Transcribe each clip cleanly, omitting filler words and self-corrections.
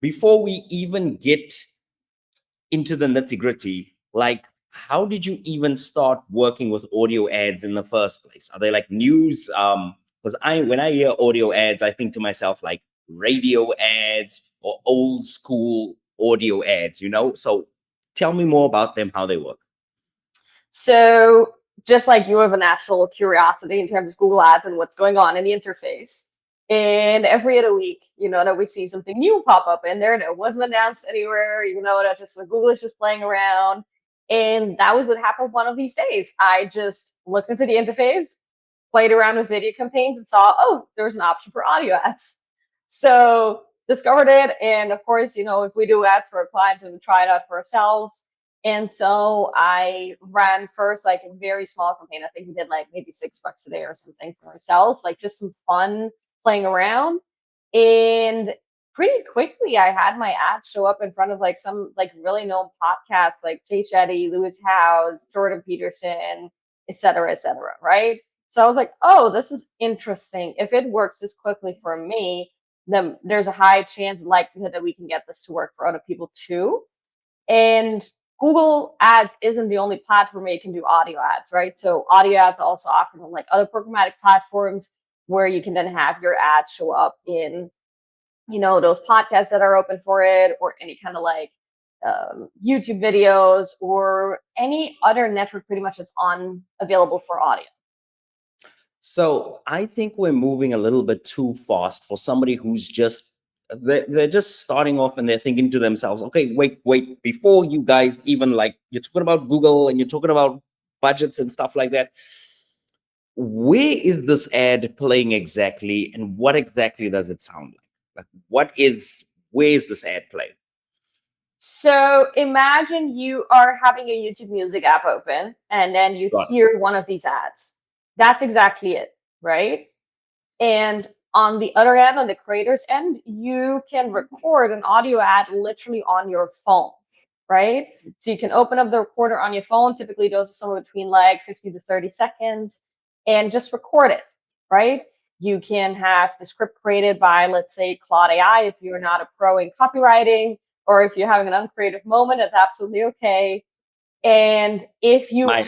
before we even get into the nitty gritty, like, how did you even start working with audio ads in the first place? Are they like news? Because when I hear audio ads, I think to myself like radio ads or old school audio ads, So tell me more about them, how they work. So just like you have a natural curiosity in terms of Google Ads and what's going on in the interface, and every other week, that we see something new pop up in there that wasn't announced anywhere, that just like Google is just playing around. And that was what happened one of these days. I just looked into the interface, played around with video campaigns, and saw, oh, there's an option for audio ads. So discovered it. And of course, if we do ads for our clients, we try it out for ourselves. And so I ran first like a very small campaign. I think we did like maybe $6 a day or something for ourselves, like just some fun playing around. And pretty quickly I had my ad show up in front of like some like really known podcasts like Jay Shetty, Lewis Howes, Jordan Peterson, et cetera, right? So I was like, oh, this is interesting. If it works this quickly for me, then there's a high chance and likelihood that we can get this to work for other people too. And Google Ads isn't the only platform where you can do audio ads, right? So audio ads also offered on like other programmatic platforms where you can then have your ad show up in, those podcasts that are open for it, or any kind of like YouTube videos or any other network pretty much that's available for audio. So I think we're moving a little bit too fast for somebody who's they're just starting off and they're thinking to themselves, okay, wait, before you guys even like, you're talking about Google and you're talking about budgets and stuff like that. Where is this ad playing exactly, and what exactly does it sound like? Like, where is this ad playing? So imagine you are having a YouTube Music app open and then you hear one of these ads. That's exactly it, right? And on the other end, on the creator's end, you can record an audio ad literally on your phone, right? So you can open up the recorder on your phone. Typically, those are somewhere between like 50 to 30 seconds, and just record it, right? You can have the script created by, let's say, Claude AI if you're not a pro in copywriting, or if you're having an uncreative moment, that's absolutely okay. And if you my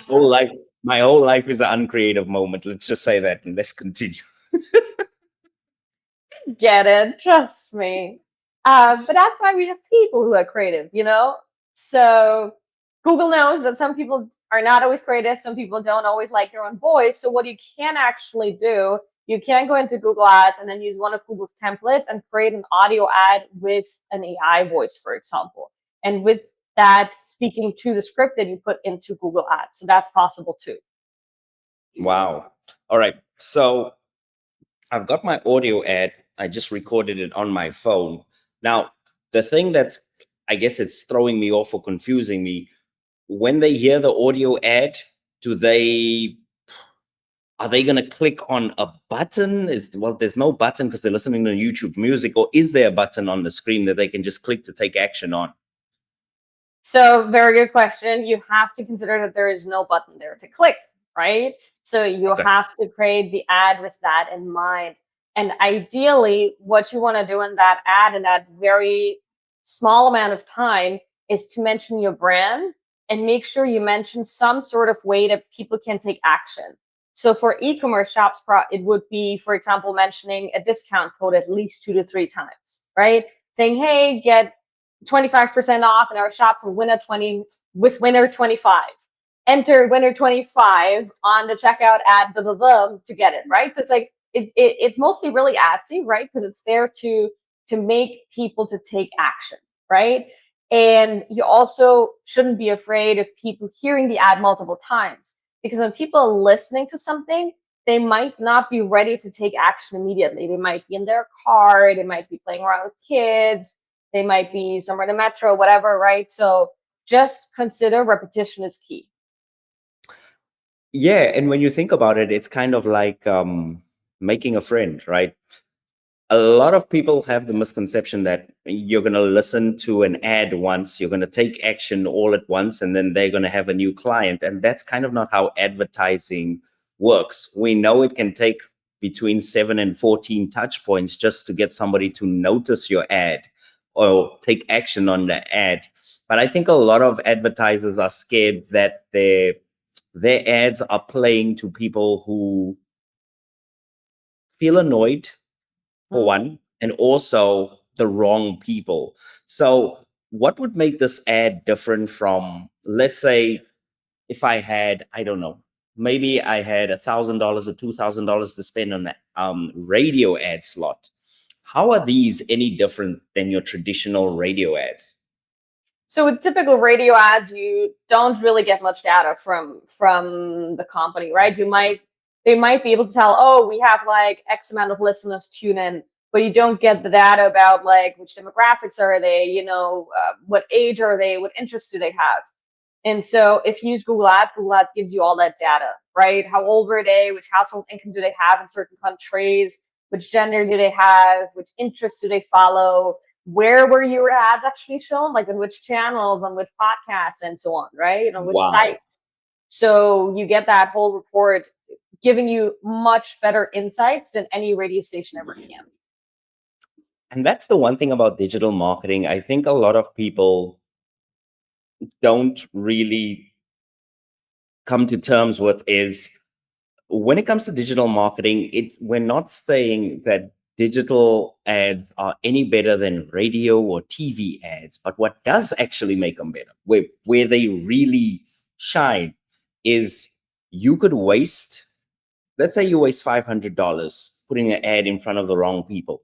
whole life is an uncreative moment. Let's just say that, and let's continue. Get it, trust me. But that's why we have people who are creative, So Google knows that some people are not always creative. Some people don't always like their own voice. So what you can actually do, you can go into Google Ads and then use one of Google's templates and create an audio ad with an AI voice, for example. And with that, speaking to the script that you put into Google Ads. So that's possible too. Wow. All right. So I've got my audio ad. I just recorded it on my phone. Now, the thing that's, I guess it's throwing me off or confusing me, when they hear the audio ad, are they going to click on a button? There's no button because they're listening to YouTube Music, or is there a button on the screen that they can just click to take action on? So very good question. You have to consider that there is no button there to click, right? So you have to create the ad with that in mind. And ideally, what you want to do in that ad in that very small amount of time is to mention your brand and make sure you mention some sort of way that people can take action. So for e-commerce shops, it would be, for example, mentioning a discount code at least 2 to 3 times, right? Saying, hey, get 25% off in our shop for winner 20 with winner 25. Enter winner 25 on the checkout ad to get it, right? So it's like it's mostly really adsy, right? Because it's there to make people to take action, right? And you also shouldn't be afraid of people hearing the ad multiple times, because when people are listening to something, they might not be ready to take action immediately. They might be in their car, they might be playing around with kids, they might be somewhere in the metro, whatever, right? So just consider repetition is key. Yeah, and when you think about it, it's kind of like making a friend, right? A lot of people have the misconception that you're going to listen to an ad once, you're going to take action all at once, and then they're going to have a new client. And that's kind of not how advertising works. We know it can take between 7 and 14 touch points just to get somebody to notice your ad or take action on the ad. But I think a lot of advertisers are scared that their ads are playing to people who feel annoyed, for one, and also the wrong people. So, what would make this ad different from, let's say, if I had, I don't know, maybe I had $1,000 or $2,000 to spend on that radio ad slot. How are these any different than your traditional radio ads? So with typical radio ads, you don't really get much data from the company, right? They might be able to tell, oh, we have like X amount of listeners tune in, but you don't get the data about like which demographics are they, what age are they, what interests do they have. And so if you use Google Ads gives you all that data, right? How old were they? Which household income do they have in certain countries? Which gender do they have? Which interests do they follow? Where were your ads actually shown? Like on which channels, on which podcasts, and so on, right? And on which Wow. sites. So you get that whole report giving you much better insights than any radio station ever can. And that's the one thing about digital marketing. I think a lot of people don't really come to terms with is when it comes to digital marketing, we're not saying that digital ads are any better than radio or TV ads, but what does actually make them better, where they really shine, is you could waste, let's say you waste $500 putting an ad in front of the wrong people.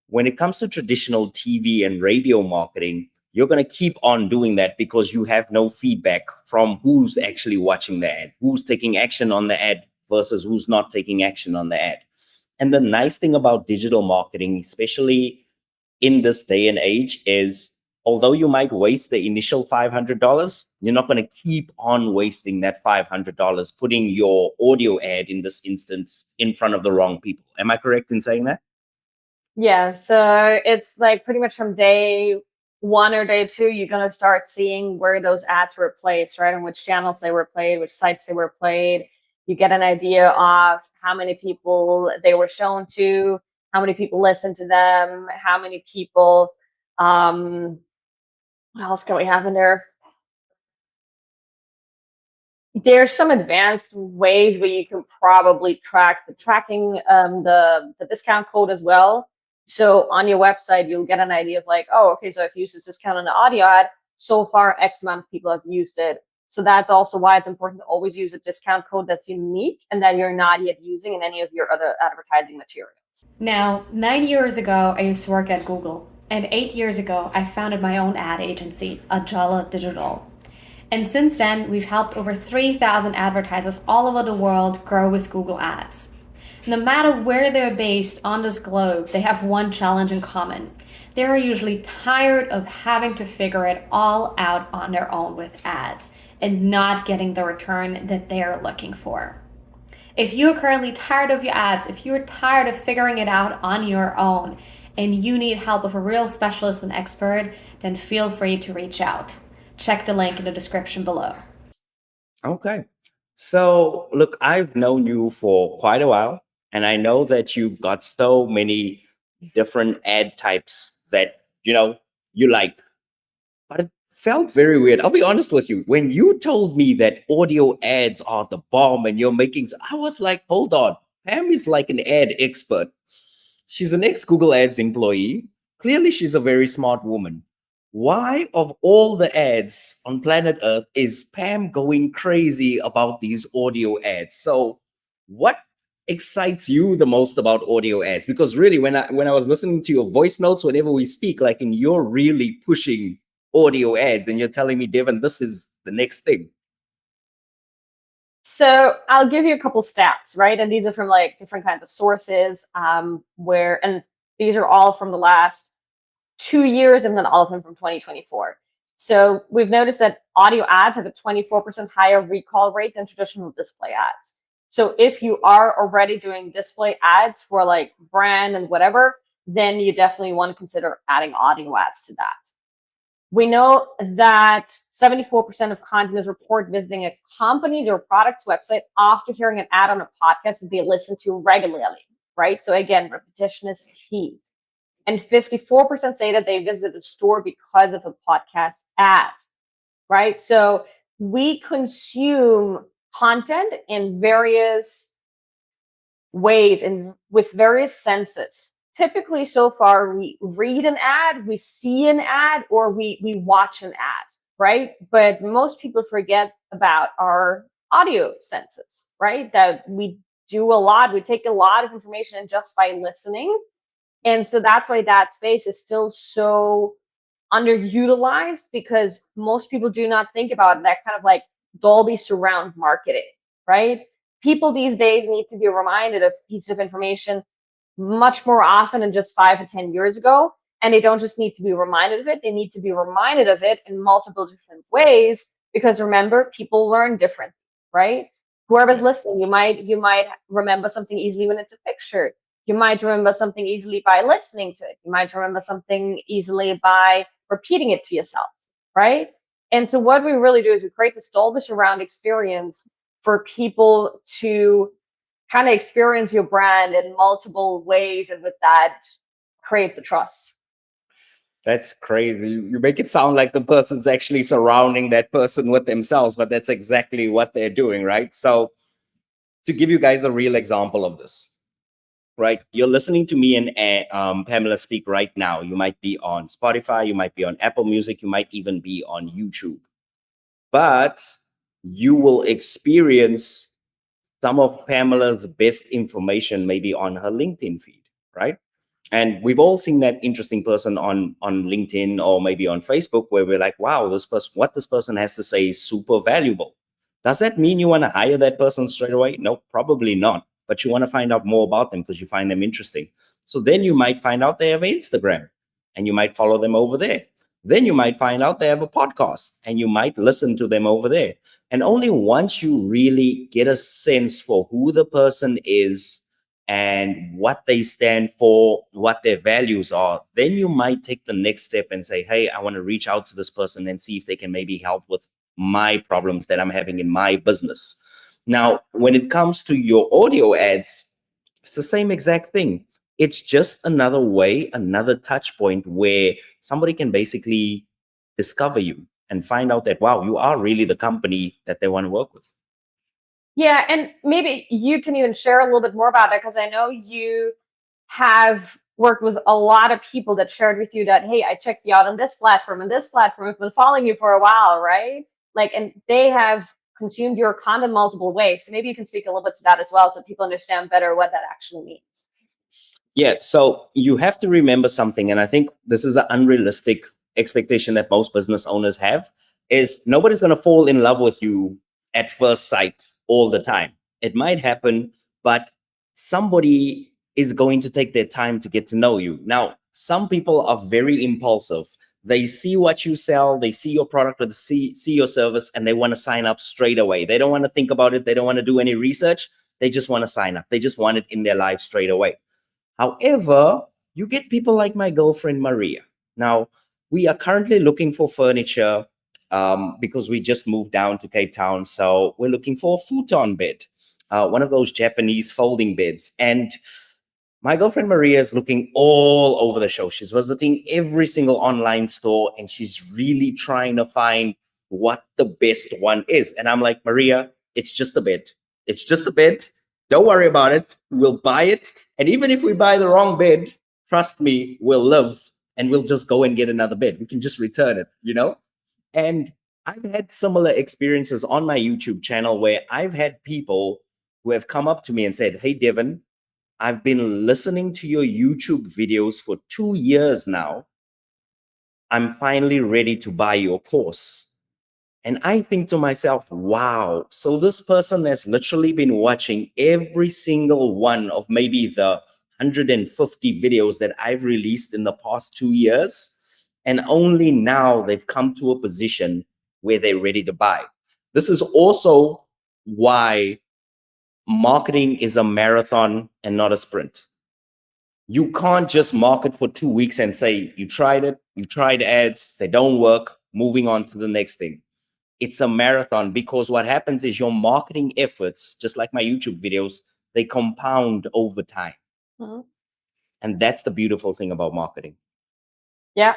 When it comes to traditional TV and radio marketing, you're going to keep on doing that because you have no feedback from who's actually watching the ad, who's taking action on the ad versus who's not taking action on the ad. And the nice thing about digital marketing, especially in this day and age, is although you might waste the initial $500, you're not going to keep on wasting that $500 putting your audio ad in this instance in front of the wrong people. Am I correct in saying that? Yeah, so it's like pretty much from day one or day two, you're gonna start seeing where those ads were placed, right? On which channels they were played, which sites they were played. You get an idea of how many people they were shown to, how many people listened to them, how many people. What else can we have in there? There's some advanced ways where you can probably track the tracking the discount code as well. So on your website, you'll get an idea of like, oh, okay, so I've used this discount on the audio ad. So far, X amount of people have used it. So that's also why it's important to always use a discount code that's unique and that you're not yet using in any of your other advertising materials. Now, 9 years ago, I used to work at Google, and 8 years ago, I founded my own ad agency, Ajala Digital. And since then, we've helped over 3,000 advertisers all over the world grow with Google Ads. No matter where they're based on this globe, they have one challenge in common. They are usually tired of having to figure it all out on their own with ads and not getting the return that they are looking for. If you're currently tired of your ads, if you're tired of figuring it out on your own, and you need help of a real specialist and expert, then feel free to reach out. Check the link in the description below. Okay. So, look, I've known you for quite a while, and I know that you've got so many different ad types that, you like. But it felt very weird. I'll be honest with you. When you told me that audio ads are the bomb and you're making, I was like, hold on. Pam is like an ad expert. She's an ex Google Ads employee. Clearly, she's a very smart woman. Why, of all the ads on planet Earth, is Pam going crazy about these audio ads? So, what excites you the most about audio ads? Because really, when I was listening to your voice notes, whenever we speak, like, and you're really pushing audio ads, and you're telling me, Devon, this is the next thing. So I'll give you a couple stats, right? And these are from like different kinds of sources, and these are all from the last 2 years and then all of them from 2024. So we've noticed that audio ads have a 24% higher recall rate than traditional display ads. So if you are already doing display ads for like brand and whatever, then you definitely want to consider adding audio ads to that. We know that 74% of consumers report visiting a company's or product's website after hearing an ad on a podcast that they listen to regularly, right? So again, repetition is key. and 54% say that they visited a store because of a podcast ad, right? So we consume content in various ways and with various senses. Typically, so far, we read an ad, we see an ad, or we watch an ad, right? But most people forget about our audio senses, right? That we do a lot, we take a lot of information in just by listening. And so that's why that space is still so underutilized, because most people do not think about that kind of like Dolby surround marketing, right? People these days need to be reminded of pieces of information much more often than just 5 to 10 years ago. And they don't just need to be reminded of it, they need to be reminded of it in multiple different ways, because remember, people learn differently, right? Whoever's listening, you might remember something easily when it's a picture. You might remember something easily by listening to it. You might remember something easily by repeating it to yourself, right? And so what we really do is we create this Dolby surround experience for people to kind of experience your brand in multiple ways, and with that, create the trust. That's crazy. You make it sound like the person's actually surrounding that person with themselves, but that's exactly what they're doing, right? So, to give you guys a real example of this, right? You're listening to me and Pamela speak right now. You might be on Spotify, you might be on Apple Music, you might even be on YouTube, but you will experience some of Pamela's best information maybe on her LinkedIn feed, right? And we've all seen that interesting person on LinkedIn or maybe on Facebook where we're like, wow, this person, what this person has to say is super valuable. Does that mean you want to hire that person straight away? No, probably not. But you want to find out more about them because you find them interesting. So then you might find out they have an Instagram and you might follow them over there. Then you might find out they have a podcast and you might listen to them over there. And only once you really get a sense for who the person is and what they stand for, what their values are, then you might take the next step and say, hey, I want to reach out to this person and see if they can maybe help with my problems that I'm having in my business. Now, when it comes to your audio ads, it's the same exact thing. It's just another way, another touch point where somebody can basically discover you and find out that, wow, you are really the company that they want to work with. Yeah, and maybe you can even share a little bit more about it, because I know you have worked with a lot of people that shared with you that, hey, I checked you out on this platform and this platform. I've been following you for a while, right? Like, and they have consumed your content multiple ways. So maybe you can speak a little bit to that as well, so people understand better what that actually means. Yeah, so you have to remember something, and I think this is an unrealistic expectation that most business owners have, is nobody's going to fall in love with you at first sight all the time. It might happen, but somebody is going to take their time to get to know you. Now, some people are very impulsive. They see what you sell, they see your product or they see your service, and they want to sign up straight away. They don't want to think about it. They don't want to do any research. They just want to sign up. They just want it in their life straight away. However, you get people like my girlfriend, Maria. Now, we are currently looking for furniture because we just moved down to Cape Town. So we're looking for a futon bed, one of those Japanese folding beds. And my girlfriend Maria is looking all over the show. She's visiting every single online store and she's really trying to find what the best one is. And I'm like, Maria, it's just a bed. It's just a bed. Don't worry about it. We'll buy it. And even if we buy the wrong bed, trust me, we'll live and we'll just go and get another bed. We can just return it, you know? And I've had similar experiences on my YouTube channel where I've had people who have come up to me and said, hey, Devon, I've been listening to your YouTube videos for 2 years now. I'm finally ready to buy your course. And I think to myself, wow, so this person has literally been watching every single one of maybe the 150 videos that I've released in the past 2 years. And only now they've come to a position where they're ready to buy. This is also why marketing is a marathon and not a sprint. You can't just market for 2 weeks and say, you tried it, you tried ads, they don't work, moving on to the next thing. It's a marathon, because what happens is your marketing efforts, just like my YouTube videos, they compound over time. Mhm. And that's the beautiful thing about marketing. Yeah,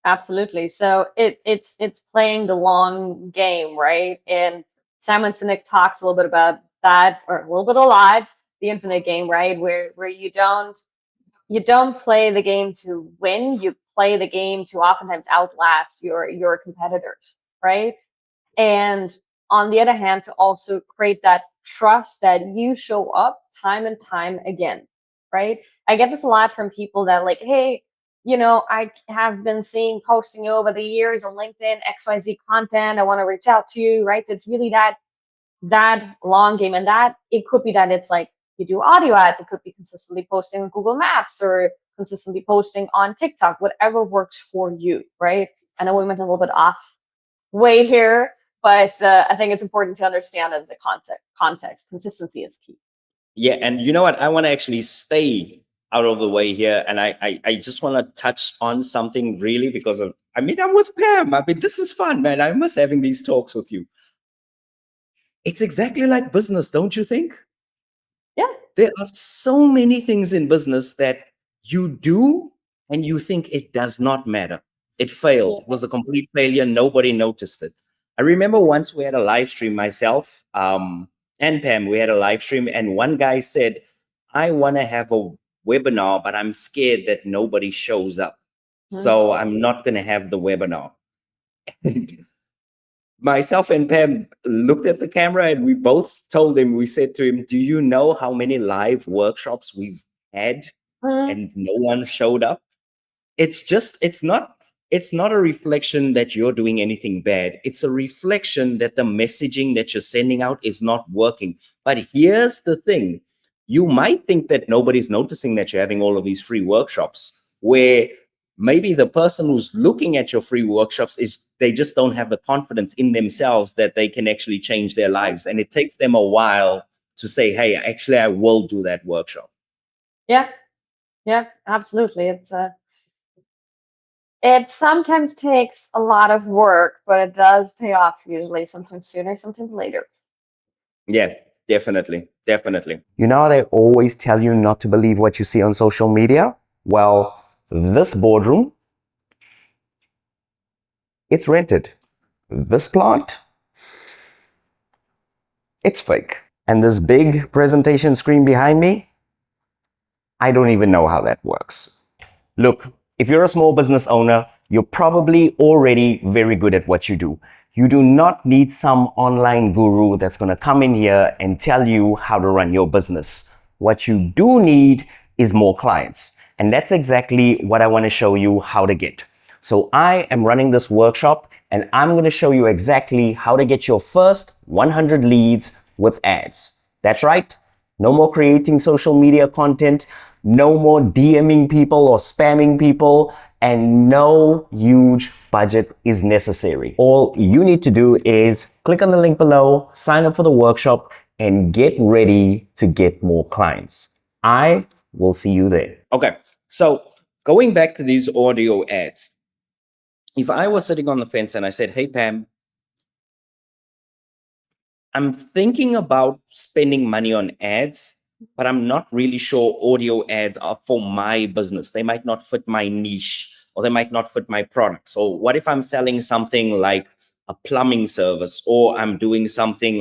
absolutely. So it's playing the long game, right? And Simon Sinek talks a little bit about that, or a little bit alive, the infinite game, right? Where you don't play the game to win, you play the game to oftentimes outlast your competitors, right? And on the other hand, to also create that trust that you show up time and time again, right? I get this a lot from people that like, hey, I have been seeing posting you over the years on LinkedIn, XYZ content. I want to reach out to you, right? So it's really that long game. And that it could be that it's like you do audio ads, it could be consistently posting on Google Maps or consistently posting on TikTok, whatever works for you, right? I know we went a little bit off way here, but I think it's important to understand as a context. Consistency is key. Yeah, and you know what? I want to actually stay out of the way here, and I just want to touch on something really because I'm with Pam. I mean, this is fun, man. I miss having these talks with you. It's exactly like business, don't you think? Yeah. There are so many things in business that you do and you think it does not matter. It failed. It was a complete failure. Nobody noticed it. I remember once we had a live stream, myself and Pam, we had a live stream, and one guy said, I want to have a webinar, but I'm scared that nobody shows up. So I'm not going to have the webinar. Myself and Pam looked at the camera and we both told him, we said to him, do you know how many live workshops we've had and no one showed up? It's not a reflection that you're doing anything bad. It's a reflection that the messaging that you're sending out is not working. But here's the thing. You might think that nobody's noticing that you're having all of these free workshops, where maybe the person who's looking at your free workshops is they just don't have the confidence in themselves that they can actually change their lives. And it takes them a while to say, hey, actually, I will do that workshop. Yeah. Yeah, absolutely. It sometimes takes a lot of work, but it does pay off usually, sometimes sooner, sometimes later. Yeah, definitely. Definitely. You know, they always tell you not to believe what you see on social media. Well, this boardroom, it's rented. This plant, it's fake. And this big presentation screen behind me, I don't even know how that works. Look, if you're a small business owner, you're probably already very good at what you do. You do not need some online guru that's going to come in here and tell you how to run your business. What you do need is more clients. And that's exactly what I want to show you how to get. So I am running this workshop and I'm going to show you exactly how to get your first 100 leads with ads. That's right. No more creating social media content, no more DMing people or spamming people, and no huge budget is necessary. All you need to do is click on the link below, sign up for the workshop, and get ready to get more clients. I will see you there. Okay, so going back to these audio ads, if I was sitting on the fence and I said, hey, Pam, I'm thinking about spending money on ads, but I'm not really sure audio ads are for my business. They might not fit my niche or they might not fit my product. So what if I'm selling something like a plumbing service, or I'm doing something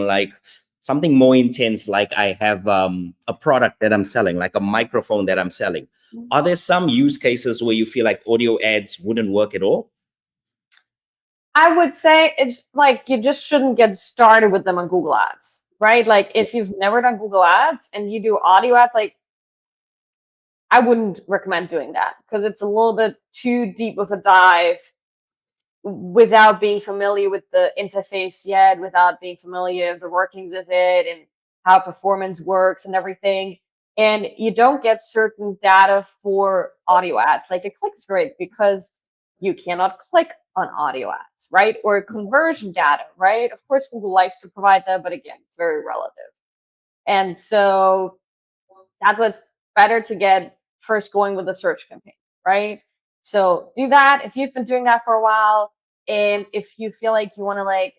more intense, like I have a product that I'm selling, like a microphone that I'm selling? Are there some use cases where you feel like audio ads wouldn't work at all? I would say it's like you just shouldn't get started with them on Google Ads, right? Like if you've never done Google Ads and you do audio ads, like I wouldn't recommend doing that because it's a little bit too deep of a dive without being familiar with the interface yet, without being familiar with the workings of it and how performance works and everything. And you don't get certain data for audio ads, like a click-through rate, because you cannot click on audio ads, right? Or conversion data, right? Of course, Google likes to provide that, but again, it's very relative. And so that's what's better to get first going with the search campaign, right? So do that if you've been doing that for a while, and if you feel like you want to like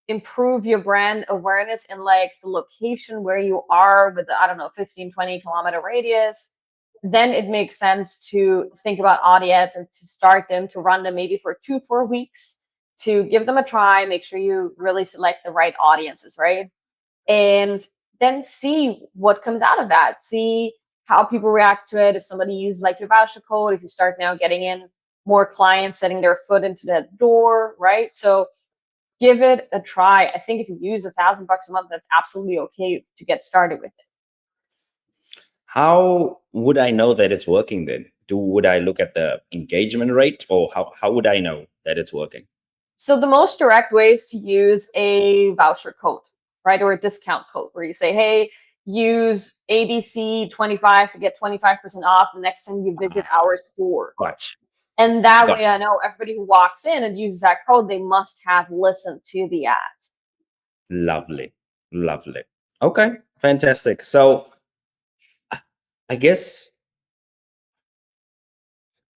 improve your brand awareness in like the location where you are with the, I don't know, 15, 20 kilometer radius, then it makes sense to think about audience and to start them, to run them maybe for 2-4 weeks, to give them a try, make sure you really select the right audiences, right? And then see what comes out of that. See how people react to it. If somebody uses like your voucher code, if you start now getting in more clients setting their foot into that door, right? So give it a try. I think if you use $1,000 a month, that's absolutely okay to get started with it. How would I know that it's working then? Would I look at the engagement rate, or how would I know that it's working? So the most direct way is to use a voucher code, right? Or a discount code where you say, hey, use ABC 25 to get 25% off the next time you visit our store. Gotcha. And that Got way I know everybody who walks in and uses that code, they must have listened to the ad. Lovely. Lovely. Okay, fantastic. So I guess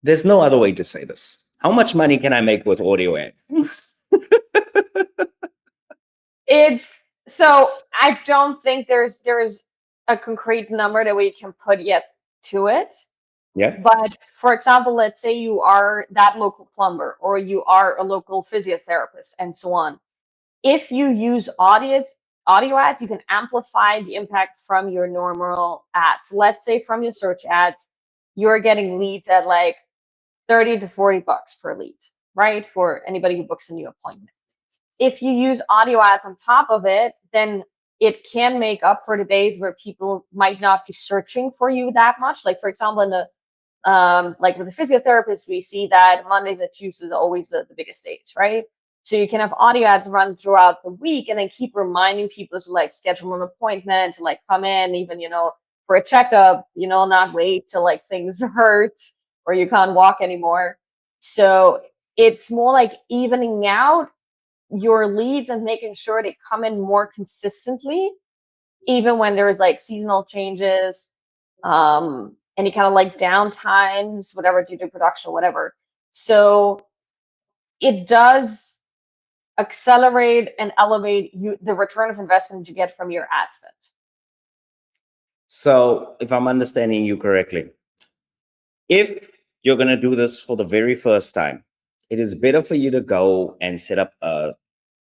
there's no other way to say this. How much money can I make with audio ads? It's so I don't think there's a concrete number that we can put yet to it. Yeah. But for example, let's say you are that local plumber or you are a local physiotherapist and so on. If you use audio ads, you can amplify the impact from your normal ads. Let's say from your search ads, you're getting leads at like 30 to 40 bucks per lead, right? For anybody who books a new appointment. If you use audio ads on top of it, then it can make up for the days where people might not be searching for you that much. Like for example, in the like with the physiotherapist, we see that Mondays and Tuesdays are always the biggest days, right? So you can have audio ads run throughout the week and then keep reminding people to like schedule an appointment, to like come in, even, for a checkup, not wait till like things hurt or you can't walk anymore. So it's more like evening out your leads and making sure they come in more consistently, even when there's like seasonal changes, any kind of like downtimes, whatever, due to production, whatever. So it does accelerate and elevate the return of investment you get from your ad spend. So if I'm understanding you correctly, if you're going to do this for the very first time, it is better for you to go and set up a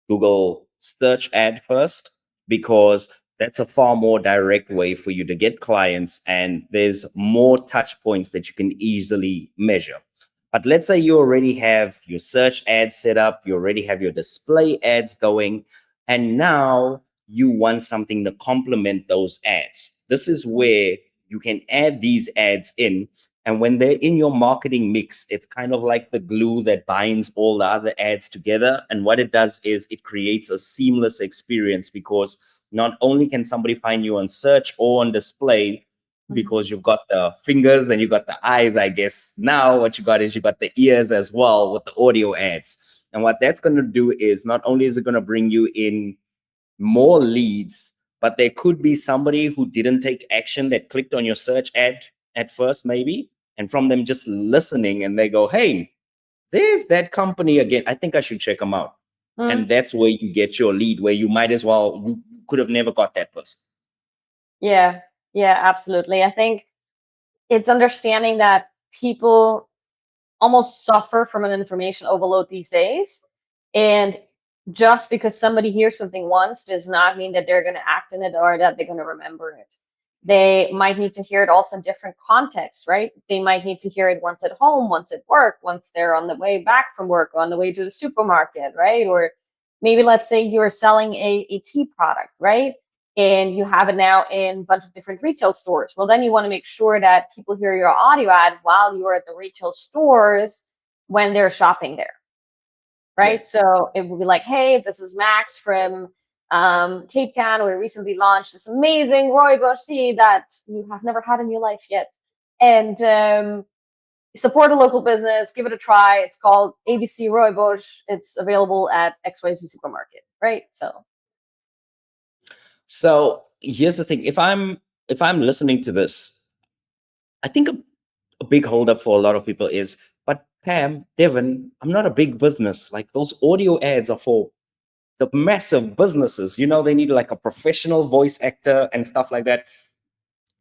Google search ad first, because that's a far more direct way for you to get clients, and there's more touch points that you can easily measure. But let's say you already have your search ads set up, you already have your display ads going, and now you want something to complement those ads. This is where you can add these ads in. And when they're in your marketing mix, it's kind of like the glue that binds all the other ads together. And what it does is it creates a seamless experience, because not only can somebody find you on search or on display, because you've got the fingers, then you've got the eyes, I guess. Now what you got is you got the ears as well with the audio ads. And what that's going to do is not only is it going to bring you in more leads, but there could be somebody who didn't take action that clicked on your search ad at first, maybe. And from them just listening, and they go, hey, there's that company again. I think I should check them out. And that's where you get your lead, where you might as well, you could have never got that person. Yeah, absolutely. I think it's understanding that people almost suffer from an information overload these days. And just because somebody hears something once does not mean that they're going to act in it or that they're going to remember it. They might need to hear it also in different contexts, right? They might need to hear it once at home, once at work, once they're on the way back from work, on the way to the supermarket, right? Or maybe let's say you're selling a tea product, right? And you have it now in a bunch of different retail stores. Well, then you want to make sure that people hear your audio ad while you're at the retail stores when they're shopping there, right? Yeah. So it will be like, hey, this is Max from Cape Town. We recently launched this amazing rooibos tea that you have never had in your life yet. And support a local business, give it a try. It's called ABC Rooibos. It's available at XYZ supermarket, right? So here's the thing. If I'm listening to this, I think a big holdup for a lot of people is, but Pam, Devon, I'm not a big business. Like, those audio ads are for the massive businesses. They need like a professional voice actor and stuff like that.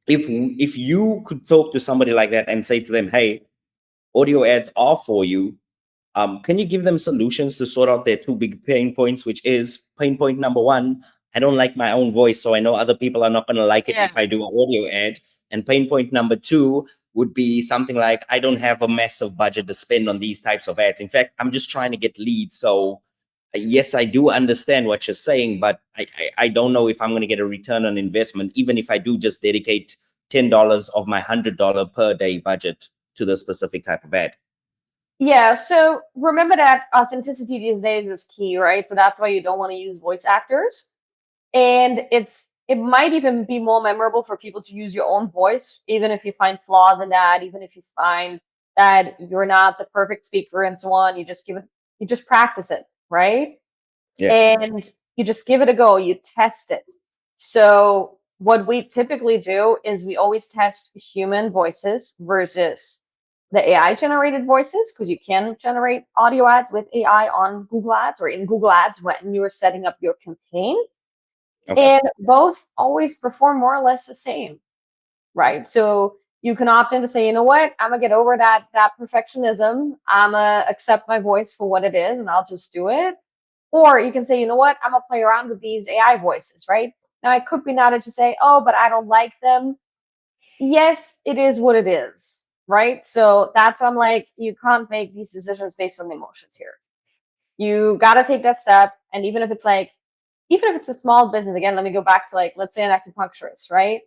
if you could talk to somebody like that and say to them, hey, audio ads are for you, can you give them solutions to sort out their two big pain points, which is pain point number one, I don't like my own voice, so I know other people are not going to like it Yeah. if I do an audio ad. And pain point number two would be something like, I don't have a massive budget to spend on these types of ads. In fact, I'm just trying to get leads. So yes, I do understand what you're saying, but I don't know if I'm going to get a return on investment, even if I do just dedicate $10 of my $100 per day budget to the specific type of ad. Yeah, so remember that authenticity these days is key, right? So that's why you don't want to use voice actors. And it might even be more memorable for people to use your own voice, even if you find flaws in that, even if you find that you're not the perfect speaker and so on. You just practice it, right? Yeah. And you just give it a go, you test it. So what we typically do is we always test human voices versus the AI generated voices, because you can generate audio ads with AI on Google Ads or in Google Ads when you're setting up your campaign. Okay. And both always perform more or less the same, right? So you can opt in to say, you know what, I'm gonna get over that perfectionism. I'm gonna accept my voice for what it is, and I'll just do it. Or you can say, you know what, I'm gonna play around with these AI voices, right? Now it could be now to say, oh, but I don't like them. Yes, it is what it is, right? So that's why I'm like, you can't make these decisions based on emotions here. You got to take that step. And even if it's like, even if it's a small business, again, let me go back to like, let's say an acupuncturist, right?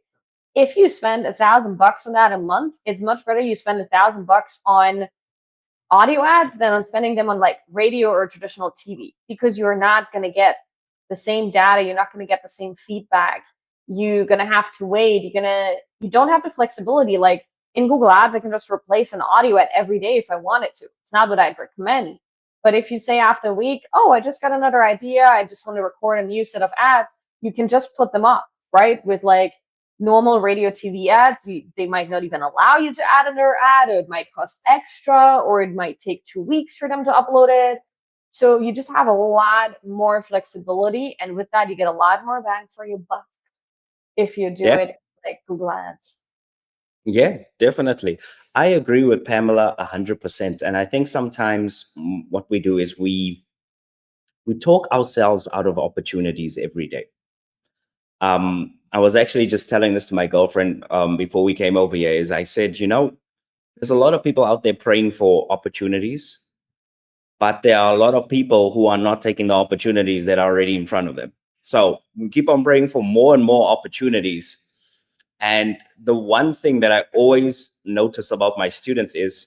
If you spend $1,000 on that a month, it's much better you spend $1,000 on audio ads than on spending them on like radio or traditional TV, because you're not going to get the same data. You're not going to get the same feedback. You're going to have to wait. You don't have the flexibility. Like in Google Ads, I can just replace an audio ad every day if I wanted to. It's not what I'd recommend. But if you say after a week, oh, I just got another idea, I just want to record a new set of ads, you can just put them up, right? With like normal radio TV ads, they might not even allow you to add another ad, or it might cost extra, or it might take 2 weeks for them to upload it. So you just have a lot more flexibility, and with that, you get a lot more bang for your buck if you do Yeah. it like Google Ads. Yeah, definitely. I agree with Pamela 100%. And I think sometimes what we do is we talk ourselves out of opportunities every day. I was actually just telling this to my girlfriend before we came over here. Is I said, there's a lot of people out there praying for opportunities, but there are a lot of people who are not taking the opportunities that are already in front of them. So we keep on praying for more and more opportunities. And the one thing that I always notice about my students is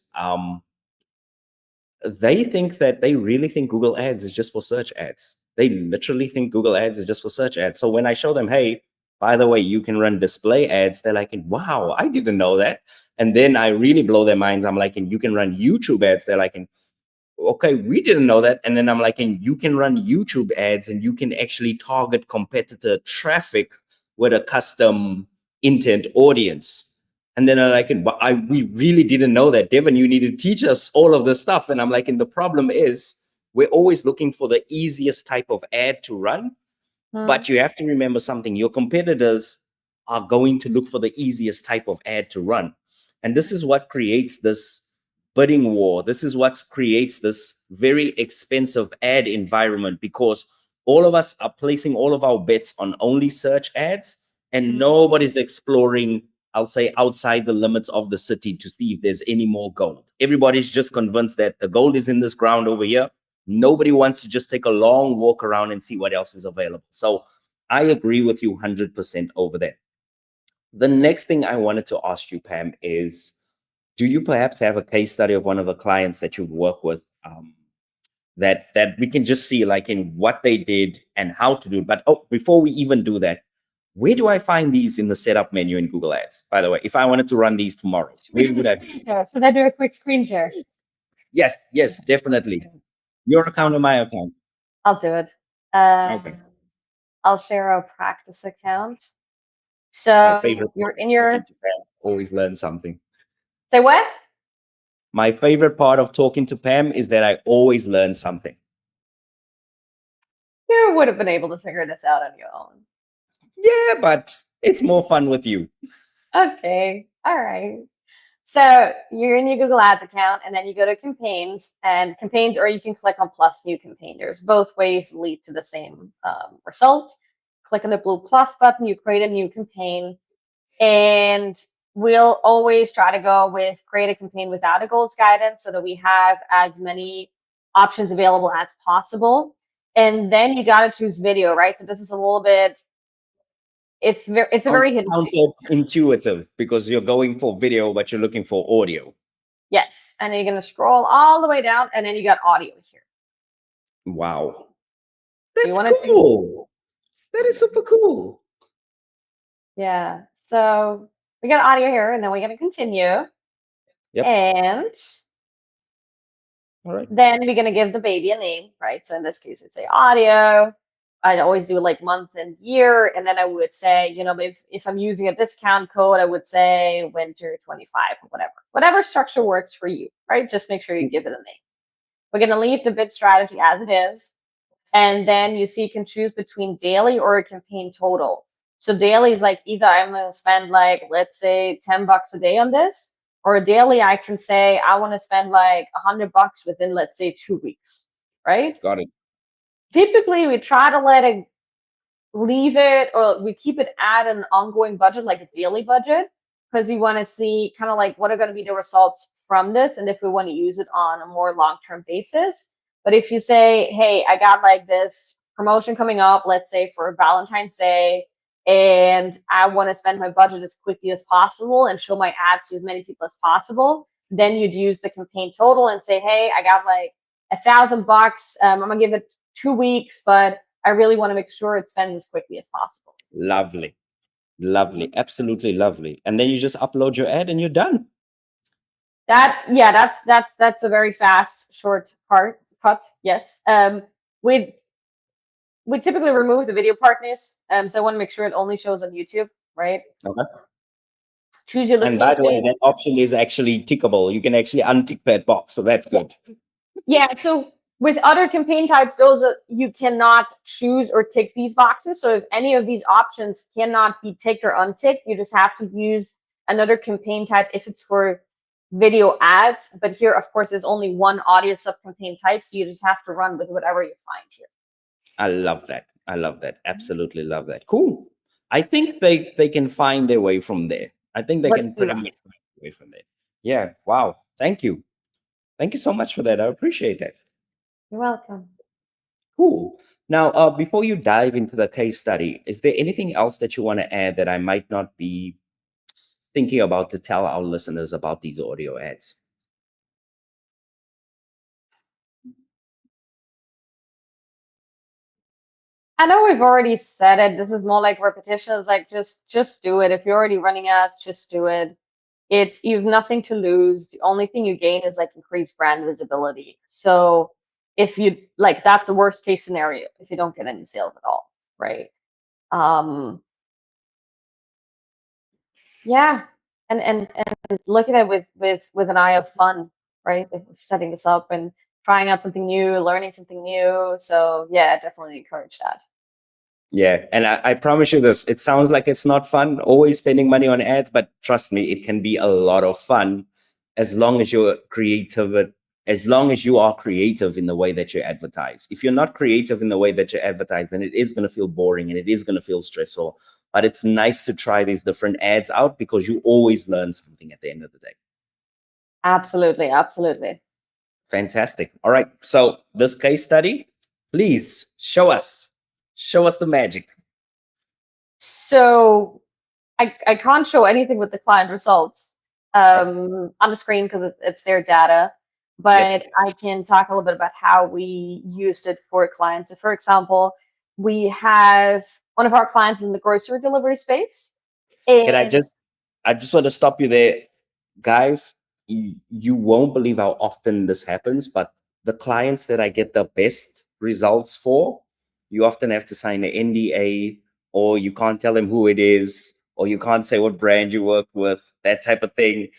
they think that they really think Google Ads is just for search ads. They literally think Google Ads is just for search ads. So when I show them, hey, by the way, you can run display ads, they're like, wow, I didn't know that. And then I really blow their minds. I'm like, and you can run YouTube ads. They're like, okay, we didn't know that. And then I'm like, and you can run YouTube ads and you can actually target competitor traffic with a custom intent audience. And then I'm like, we really didn't know that. Devon, you need to teach us all of this stuff. And I'm like, and the problem is we're always looking for the easiest type of ad to run. But you have to remember something. Your competitors are going to look for the easiest type of ad to run. And this is what creates this bidding war. This is what creates this very expensive ad environment, because all of us are placing all of our bets on only search ads, and nobody's exploring, I'll say, outside the limits of the city to see if there's any more gold. Everybody's just convinced that the gold is in this ground over here. Nobody wants to just take a long walk around and see what else is available. So I agree with you 100% over there. The next thing I wanted to ask you, Pam, is do you perhaps have a case study of one of the clients that you work with that we can just see like in what they did and how to do it? But before we even do that, where do I find these in the setup menu in Google Ads? By the way, if I wanted to run these tomorrow, where would I be? Should I do a quick screen share? Yes, definitely. Your account or my account? I'll do it. Okay. I'll share a practice account. My So favorite you're part in of your talking to Pam, always learn something. say what? My favorite part of talking to Pam is that I always learn something. You would have been able to figure this out on your own. Yeah, but it's more fun with you. Okay. All right. So you're in your Google Ads account, and then you go to campaigns and campaigns, or you can click on plus new campaign. There's both ways lead to the same result. Click on the blue plus button, you create a new campaign, and we'll always try to go with create a campaign without a goals guidance so that we have as many options available as possible. And then you got to choose video, right? So this is a little bit, it's a very hidden feature. Counterintuitive because you're going for video, but you're looking for audio. Yes. And then you're going to scroll all the way down, and then you got audio here. Wow. You That's wanna see- cool. That is super cool. Yeah. So we got audio here, and then we're going to continue. Yep. And All right. then we're going to give the baby a name, right? So in this case, we'd say audio. I'd always do like month and year. And then I would say, you know, if I'm using a discount code, I would say winter 25 or whatever. Whatever structure works for you, right? Just make sure you give it a name. We're going to leave the bid strategy as it is. And then you see you can choose between daily or a campaign total. So daily is like either I'm going to spend like, let's say $10 a day on this, or a daily I can say I want to spend like $100 within, let's say, 2 weeks, right? Got it. Typically, we try to leave it, or we keep it at an ongoing budget, like a daily budget, because we want to see kind of like what are going to be the results from this, and if we want to use it on a more long-term basis. But if you say, hey, I got like this promotion coming up, let's say for Valentine's Day, and I want to spend my budget as quickly as possible and show my ads to as many people as possible, then you'd use the campaign total and say, hey, I got like $1,000. I'm gonna give it 2 weeks, but I really want to make sure it spends as quickly as possible. Lovely. Lovely. Absolutely lovely. And then you just upload your ad and you're done. That's a very fast, short cut. Yes. We typically remove the video partners. So I want to make sure it only shows on YouTube, right? Okay. Choose your And by the way, location. that option is actually tickable. You can actually untick that box. So that's good. Yeah. So with other campaign types, you cannot choose or tick these boxes. So if any of these options cannot be ticked or unticked, you just have to use another campaign type if it's for video ads. But here, of course, there's only one audio sub campaign type, so you just have to run with whatever you find here. I love that. I love that. Absolutely love that. Cool. I think they can find their way from there. I think they Let's can do pretty that. much find their way from there. Yeah. Wow. Thank you. Thank you so much for that. I appreciate that. You're welcome. Cool. Now, before you dive into the case study, is there anything else that you want to add that I might not be thinking about to tell our listeners about these audio ads? I know we've already said it. This is more like repetition. It's like just do it. If you're already running ads, just do it. You've nothing to lose. The only thing you gain is like increased brand visibility. So if you like, that's the worst case scenario if you don't get any sales at all, right? Yeah, and look at it with an eye of fun, right? If setting this up and trying out something new, learning something new. So yeah, definitely encourage that. Yeah, and I promise you this, it sounds like it's not fun, always spending money on ads, but trust me, it can be a lot of fun as long as you're creative, as long as you are creative in the way that you advertise. If you're not creative in the way that you advertise, then it is going to feel boring and it is going to feel stressful. But it's nice to try these different ads out because you always learn something at the end of the day. Absolutely, absolutely. Fantastic. All right, so this case study, please show us the magic. So I can't show anything with the client results on the screen because it's their data, but I can talk a little bit about how we used it for clients. So for example, we have one of our clients in the grocery delivery space. Can I just want to stop you there, guys. You won't believe how often this happens, but the clients that I get the best results for, you often have to sign an NDA, or you can't tell them who it is, or you can't say what brand you work with, that type of thing.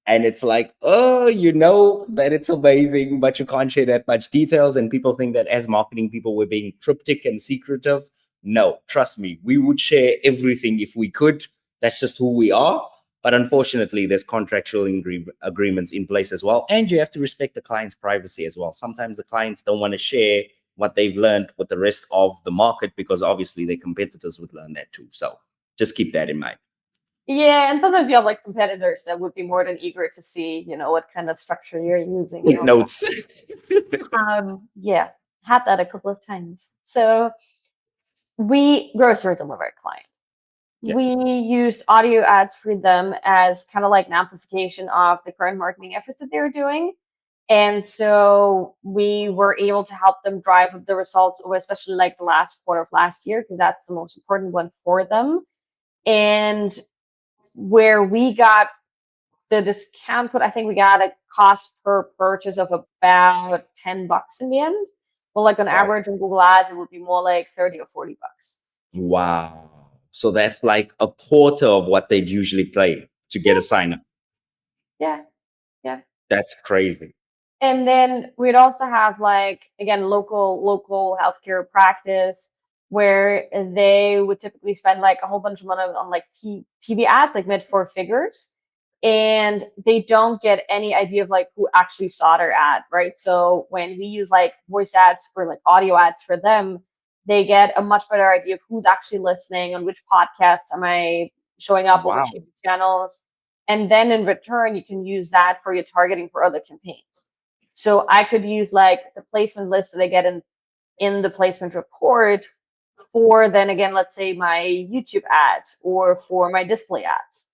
And it's like, oh, you know that it's amazing, but you can't share that much details. And people think that as marketing people, we're being cryptic and secretive. No, trust me, we would share everything if we could. That's just who we are. But unfortunately, there's contractual agreements in place as well. And you have to respect the client's privacy as well. Sometimes the clients don't want to share what they've learned with the rest of the market, because obviously their competitors would learn that too. So just keep that in mind. Yeah, and sometimes you have like competitors that would be more than eager to see, what kind of structure you're using. Take notes. Yeah, had that a couple of times. So we grocery delivery client. Yeah. We used audio ads for them as kind of like an amplification of the current marketing efforts that they were doing. And so we were able to help them drive up the results over especially like the last quarter of last year, because that's the most important one for them. And where we got the discount code, I think we got a cost per purchase of about $10 in the end. But like on Wow. average on Google Ads, it would be more like 30 or $40. Wow. So that's like a quarter of what they'd usually pay to get a sign up. Yeah. That's crazy. And then we'd also have like, again, local healthcare practice where they would typically spend like a whole bunch of money on like TV ads, like mid four figures. And they don't get any idea of like who actually saw their ad, right? So when we use like voice ads for like audio ads for them, they get a much better idea of who's actually listening, on which podcasts am I showing up, on which Wow. YouTube channels. And then in return, you can use that for your targeting for other campaigns. So I could use like the placement list that I get in the placement report for then again, let's say my YouTube ads or for my display ads.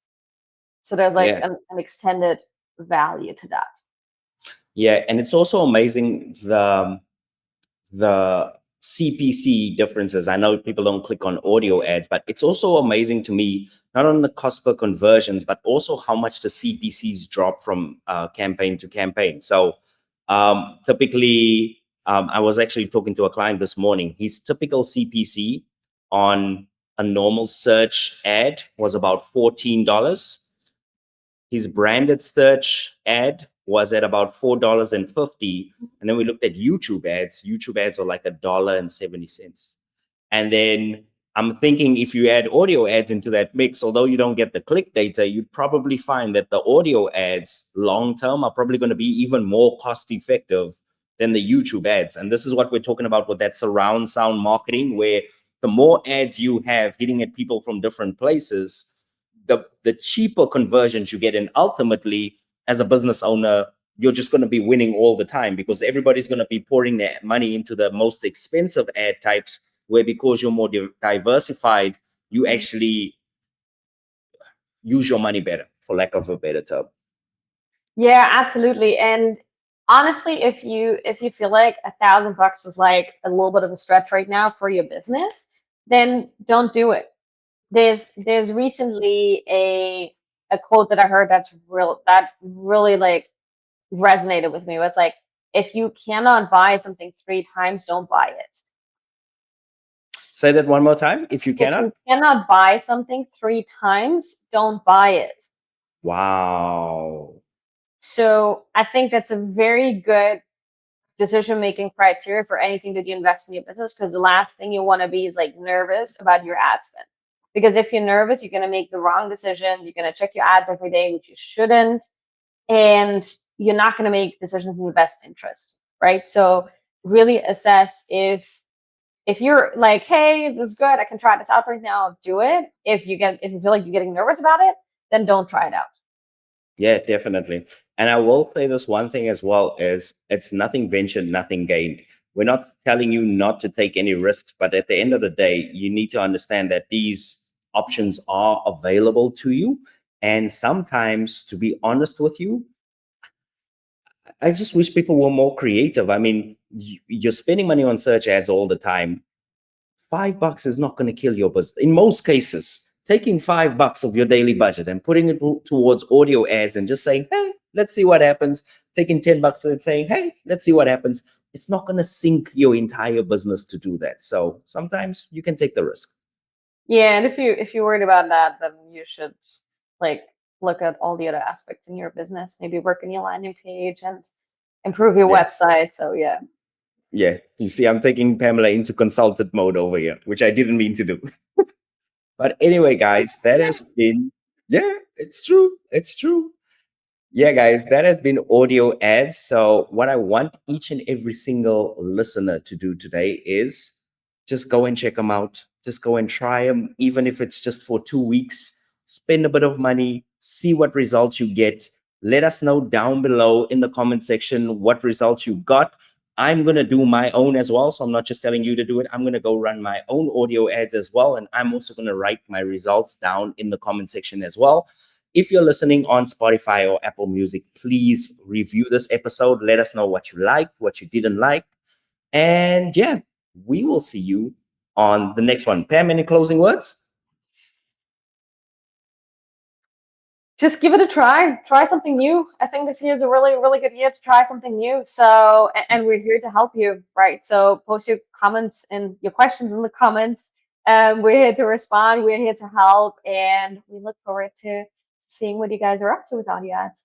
So there's like Yeah. an extended value to that. Yeah, and it's also amazing the CPC differences. I know people don't click on audio ads, but it's also amazing to me, not on the cost per conversions, but also how much the CPCs drop from campaign to campaign. So typically, I was actually talking to a client this morning. His typical CPC on a normal search ad was about $14. His branded search ad was at about $4.50. And then we looked at YouTube ads. YouTube ads are like $1.70. And then I'm thinking if you add audio ads into that mix, although you don't get the click data, you'd probably find that the audio ads long term are probably going to be even more cost effective than the YouTube ads. And this is what we're talking about with that surround sound marketing, where the more ads you have hitting at people from different places, the cheaper conversions you get. And ultimately, as a business owner, you're just going to be winning all the time, because everybody's going to be pouring their money into the most expensive ad types, where because you're more diversified, you actually use your money better, for lack of a better term. Yeah, absolutely. And honestly, if you feel like $1,000 is like a little bit of a stretch right now for your business, then don't do it. There's recently a quote that I heard that really like resonated with me. It's like, if you cannot buy something 3 times, don't buy it. Say that one more time. If you If cannot. you cannot buy something 3 times, don't buy it. Wow. So I think that's a very good decision-making criteria for anything that you invest in your business, because the last thing you want to be is like nervous about your ad spend. Because if you're nervous, you're going to make the wrong decisions. You're going to check your ads every day, which you shouldn't. And you're not going to make decisions in your best interest, right? So really assess if you're like, hey, this is good, I can try this out right now, do it. If you feel like you're getting nervous about it, then don't try it out. Yeah, definitely. And I will say this one thing as well, is it's nothing ventured, nothing gained. We're not telling you not to take any risks, but at the end of the day, you need to understand that these options are available to you. And sometimes, to be honest with you, I just wish people were more creative. I mean, you're spending money on search ads all the time. $5 is not going to kill your business. In most cases, taking $5 of your daily budget and putting it towards audio ads and just saying, hey, let's see what happens. Taking $10 and saying, hey, let's see what happens. It's not going to sink your entire business to do that. So sometimes you can take the risk. Yeah, and if you're worried about that, then you should like look at all the other aspects in your business. Maybe work on your landing page and improve your Yeah. website. So yeah. Yeah, you see, I'm taking Pamela into consultant mode over here, which I didn't mean to do. But anyway, guys, that has been Yeah, it's true. It's true. Yeah, guys, that has been audio ads. So, what I want each and every single listener to do today is just go and check them out. Just go and try them, even if it's just for 2 weeks. Spend a bit of money, see what results you get. Let us know down below in the comment section what results you got. I'm going to do my own as well. So, I'm not just telling you to do it. I'm going to go run my own audio ads as well. And I'm also going to write my results down in the comment section as well. If you're listening on Spotify or Apple Music, please review this episode. Let us know what you liked, what you didn't like. And yeah, we will see you on the next one. Pam, any closing words? Just give it a try. Try something new. I think this year is a really, really good year to try something new. So, and we're here to help you, right? So, post your comments and your questions in the comments. We're here to respond. We're here to help, and we look forward to seeing what you guys are up to with audio ads.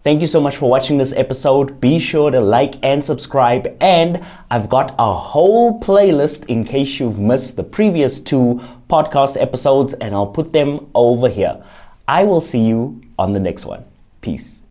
Thank you so much for watching this episode. Be sure to like and subscribe. And I've got a whole playlist in case you've missed the previous 2 podcast episodes, and I'll put them over here. I will see you on the next one. Peace.